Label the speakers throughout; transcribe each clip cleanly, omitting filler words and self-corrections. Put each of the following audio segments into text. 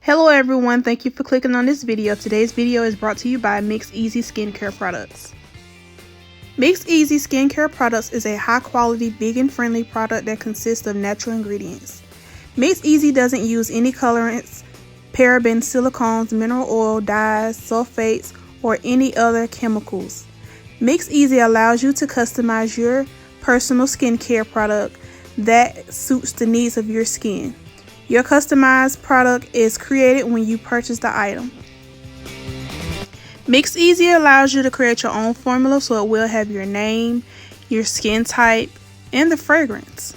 Speaker 1: Hello everyone, thank you for clicking on this video. Today's video is brought to you by MixEasy skincare products. MixEasy skincare products is a high quality vegan friendly product that consists of natural ingredients. MixEasy doesn't use any colorants, parabens, silicones, mineral oil, dyes, sulfates, or any other chemicals. MixEasy allows you to customize your personal skincare product that suits the needs of your skin. Your customized product is created when you purchase the item. MixEasy allows you to create your own formula, so it will have your name, your skin type, and the fragrance.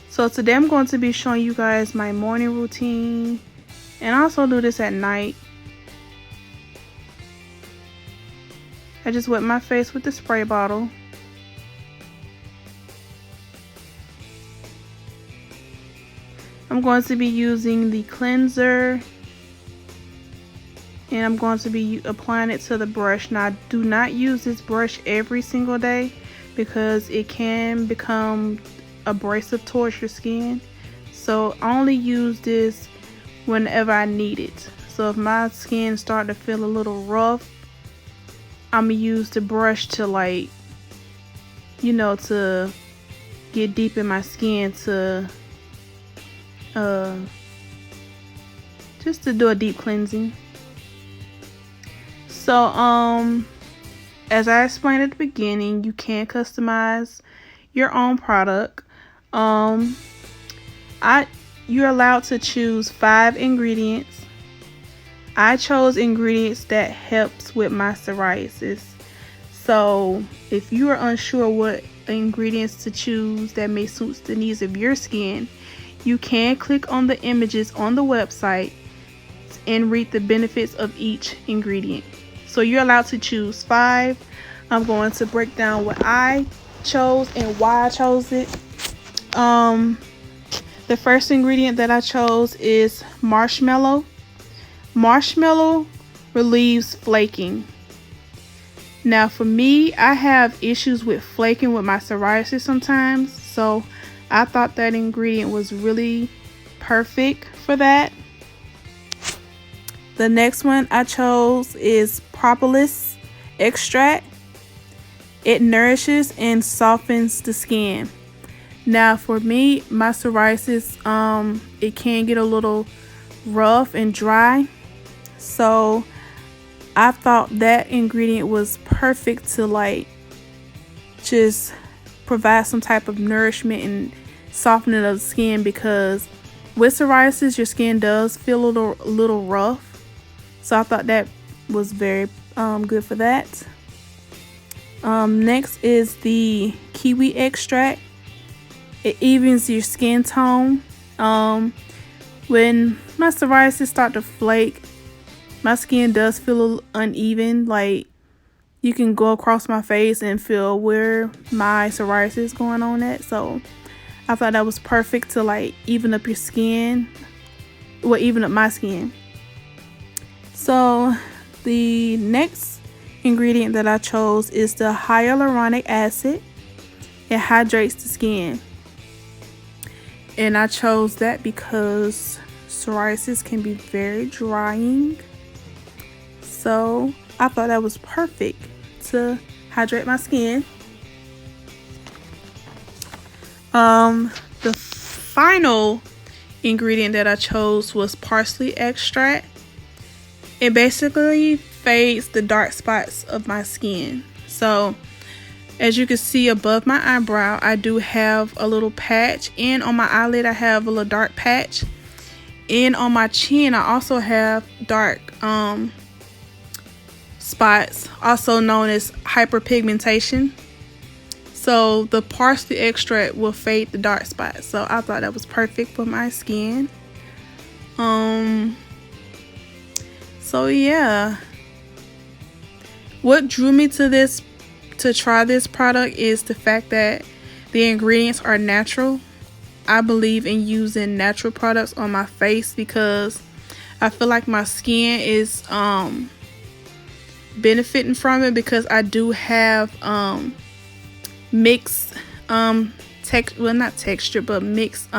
Speaker 1: So today I'm going to be showing you guys my morning routine, and I also do this at night. I just wet my face with the spray bottle. I'm going to be using the cleanser, and I'm going to be applying it to the brush. Now, do not use this brush every single day because it can become abrasive towards your skin. So I only use this whenever I need it. So if my skin starts to feel a little rough, I'm gonna use the brush to to get deep in my skin to just to do a deep cleansing. So as I explained at the beginning, you can customize your own product. You're allowed to choose 5 ingredients. I chose ingredients that helps with my psoriasis. So if you are unsure what ingredients to choose that may suit the needs of your skin, you can click on the images on the website and read the benefits of each ingredient. So you're allowed to choose 5. I'm going to break down what I chose and why I chose it. The first ingredient that I chose is marshmallow. Marshmallow relieves flaking. Now for me, I have issues with flaking with my psoriasis sometimes, so I thought that ingredient was really perfect for that. The next one I chose is propolis extract. It nourishes and softens the skin. Now for me, my psoriasis, it can get a little rough and dry. So I thought that ingredient was perfect to just provide some type of nourishment and softening of the skin, because with psoriasis your skin does feel a little rough. So I thought that was very good for that. Next is the kiwi extract. It evens your skin tone. When my psoriasis start to flake, my skin does feel uneven. Like you can go across my face and feel where my psoriasis is going on at. So I thought that was perfect to even up your skin. Well, even up my skin. So the next ingredient that I chose is the hyaluronic acid. It hydrates the skin. And I chose that because psoriasis can be very drying. So I thought that was perfect to hydrate my skin. The final ingredient that I chose was parsley extract. It basically fades the dark spots of my skin. So as you can see above my eyebrow, I do have a little patch, and on my eyelid I have a little dark patch, and on my chin I also have dark spots, also known as hyperpigmentation. So the parsley extract will fade the dark spots. So I thought that was perfect for my skin. So yeah, what drew me to try this product is the fact that the ingredients are natural. I believe in using natural products on my face because I feel like my skin is benefiting from it, because I do have mixed not texture, but mixed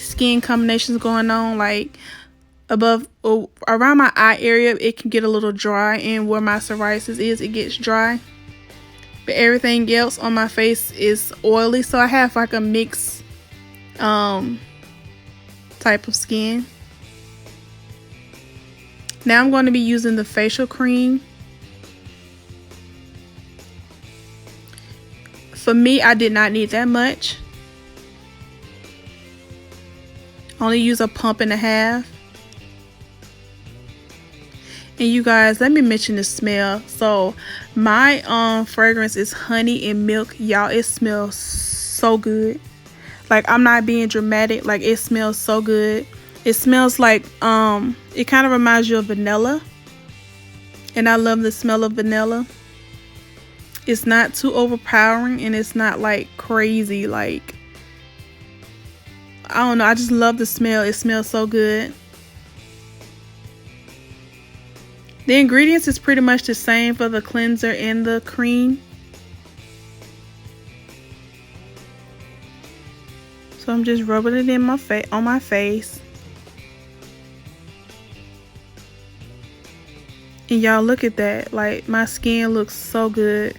Speaker 1: skin combinations going on, like above or around my eye area. It can get a little dry, and where my psoriasis is, it gets dry. But everything else on my face is oily, so I have like a mixed type of skin. Now I'm going to be using the facial cream. For me, I did not need that much. Only use a pump and a half. And you guys, let me mention the smell. So my fragrance is honey and milk. Y'all, it smells so good. Like, I'm not being dramatic. Like, it smells so good. It smells like it kind of reminds you of vanilla. And I love the smell of vanilla. It's not too overpowering, and it's not like crazy. Like, I don't know, I just love the smell. It smells so good. The ingredients is pretty much the same for the cleanser and the cream. So I'm just rubbing it in on my face. And y'all, look at that. Like, my skin looks so good.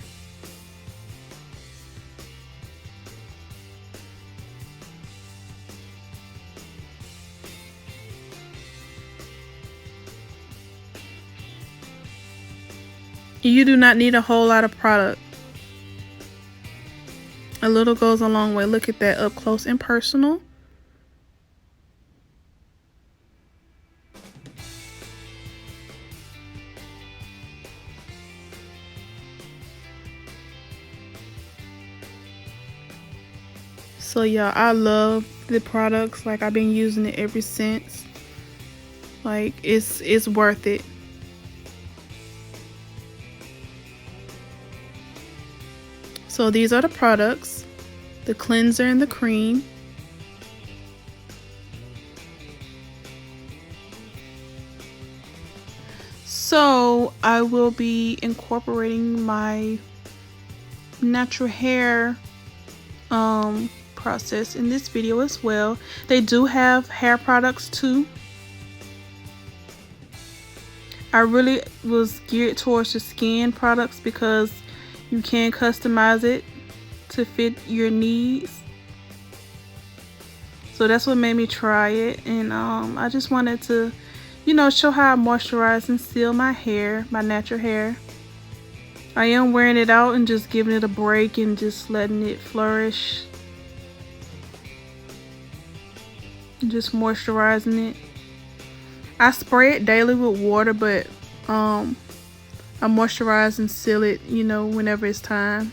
Speaker 1: You do not need a whole lot of product. A little goes a long way. Look at that, up close and personal. So y'all, I love the products. Like, I've been using it ever since. Like, it's worth it. So these are the products, the cleanser and the cream. So I will be incorporating my natural hair process in this video as well. They do have hair products too. I really was geared towards the skin products because you can customize it to fit your needs. So that's what made me try it. And I just wanted to, you know, show how I moisturize and seal my hair, my natural hair. I am wearing it out and just giving it a break and just letting it flourish. Just moisturizing it. I spray it daily with water, but I moisturize and seal it, you know, whenever it's time.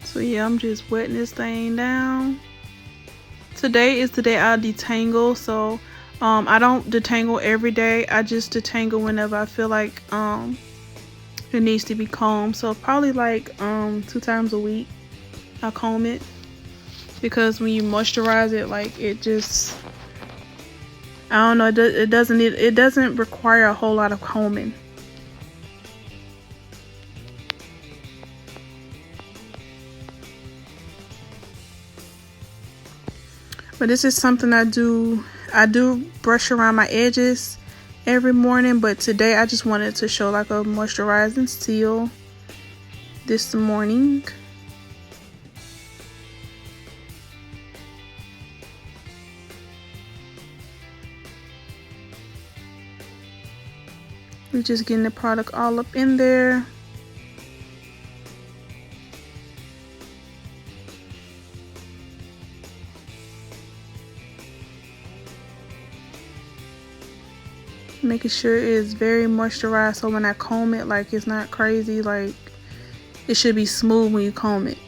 Speaker 1: So yeah, I'm just wetting this thing down. Today is the day I detangle, so I don't detangle every day. I just detangle whenever I feel like it needs to be combed. So probably like 2 times a week I comb it, because when you moisturize it, like, it just, I don't know, it doesn't require a whole lot of combing. But this is something I do brush around my edges every morning, but today I just wanted to show like a moisturizing seal this morning. We're just getting the product all up in there. Making sure it's very moisturized, so when I comb it, like, it's not crazy. Like, it should be smooth when you comb it.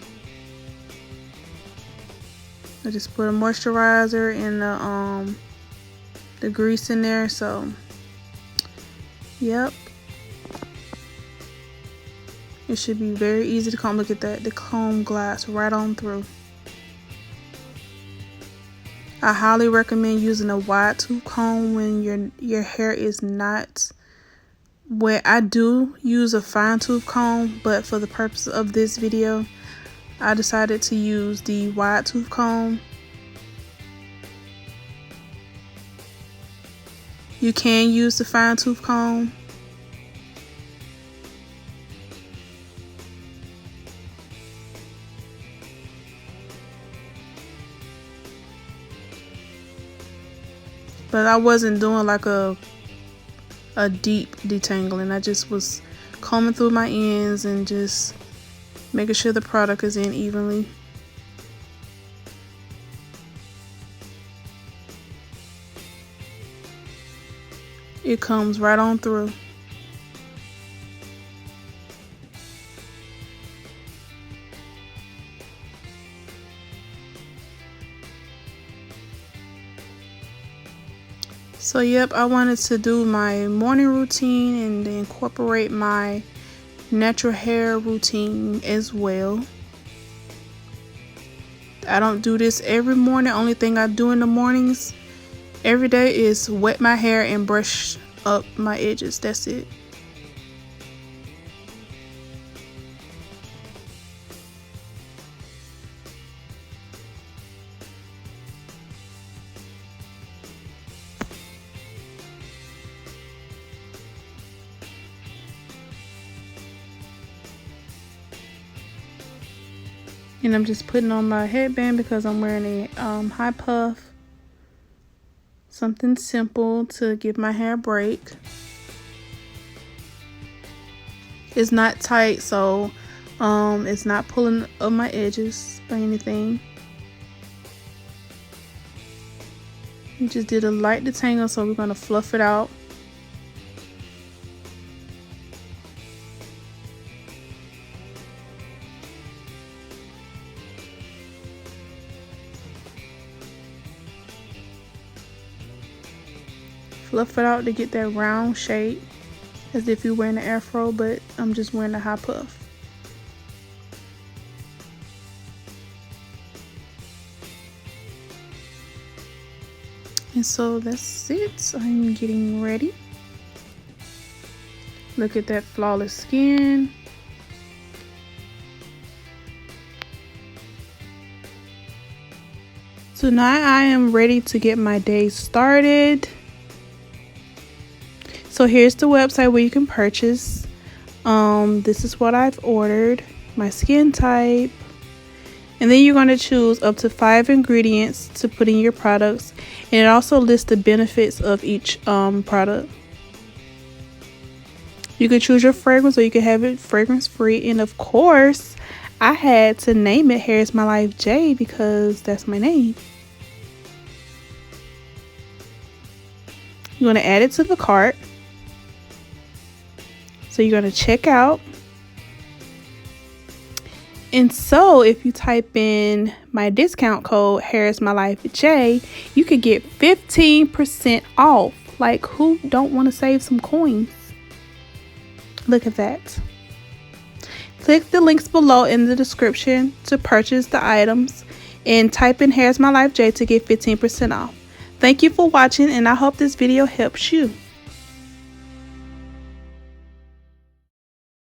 Speaker 1: I just put a moisturizer and the grease in there. So yep. It should be very easy to comb. Look at that, the comb glides right on through. I highly recommend using a wide tooth comb when your hair is not wet. I do use a fine tooth comb, but for the purpose of this video, I decided to use the wide tooth comb. You can use the fine tooth comb. But I wasn't doing like a deep detangling. I just was combing through my ends and just making sure the product is in evenly. It comes right on through. So yep, I wanted to do my morning routine and incorporate my natural hair routine as well. I don't do this every morning. Only thing I do in the mornings every day is wet my hair and brush up my edges. That's it. And I'm just putting on my headband because I'm wearing a high puff. Something simple to give my hair a break. It's not tight, so it's not pulling up my edges or anything. We just did a light detangle, so we're going to fluff it out. Fluff it out to get that round shape, as if you're wearing an afro, but I'm just wearing a high puff. And so that's it. I'm getting ready. Look at that flawless skin. So now I am ready to get my day started. So here's the website where you can purchase. This is what I've ordered, my skin type, and then you're going to choose up to 5 ingredients to put in your products, and it also lists the benefits of each product. You can choose your fragrance, or you can have it fragrance free, and of course I had to name it HairIsMyLifeJ because that's my name. You're going to add it to the cart. So you're going to check out. And so if you type in my discount code HairIsMyLifeJ, you could get 15% off. Like, who don't want to save some coins? Look at that. Click the links below in the description to purchase the items and type in HairIsMyLifeJ to get 15% off. Thank you for watching, and I hope this video helps you.